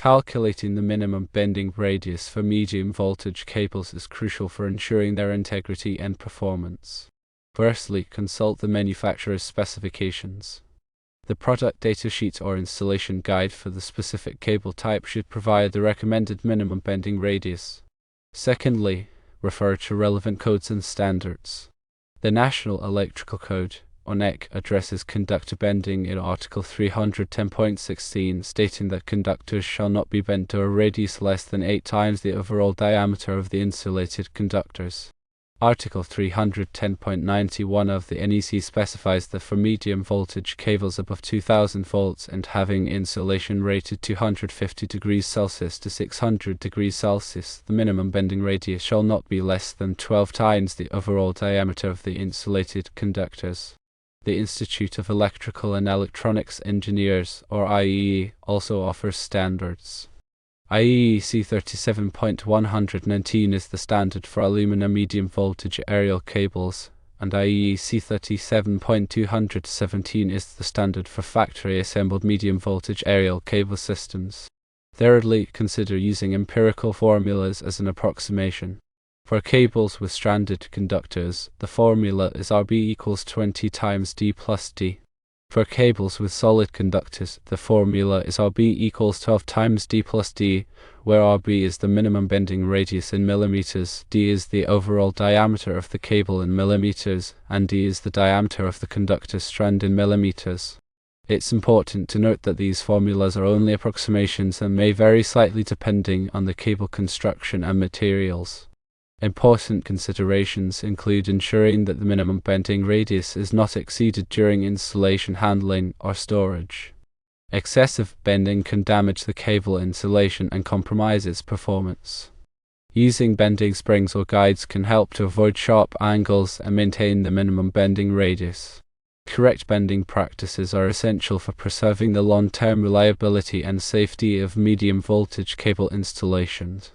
Calculating the minimum bending radius for medium voltage cables is crucial for ensuring their integrity and performance. Firstly, consult the manufacturer's specifications. The product datasheet or installation guide for the specific cable type should provide the recommended minimum bending radius. Secondly, refer to relevant codes and standards. The National Electrical Code, or NEC, addresses conductor bending in Article 310.16, stating that conductors shall not be bent to a radius less than 8 times the overall diameter of the insulated conductors. Article 310.91 of the NEC specifies that for medium voltage cables above 2000 volts and having insulation rated 250 degrees Celsius to 600 degrees Celsius, the minimum bending radius shall not be less than 12 times the overall diameter of the insulated conductors. The Institute of Electrical and Electronics Engineers, or IEE, also offers standards. IEEE C37.119 is the standard for alumina medium voltage aerial cables, and IEEE C37.217 is the standard for factory assembled medium voltage aerial cable systems. Thirdly, consider using empirical formulas as an approximation. For cables with stranded conductors, the formula is Rb equals 20 times d plus d. For cables with solid conductors, the formula is Rb equals 12 times d plus d, where Rb is the minimum bending radius in millimeters, d is the overall diameter of the cable in millimeters, and d is the diameter of the conductor strand in millimeters. It's important to note that these formulas are only approximations and may vary slightly depending on the cable construction and materials. Important considerations include ensuring that the minimum bending radius is not exceeded during installation, handling, or storage. Excessive bending can damage the cable insulation and compromise its performance. Using bending springs or guides can help to avoid sharp angles and maintain the minimum bending radius. Correct bending practices are essential for preserving the long-term reliability and safety of medium voltage cable installations.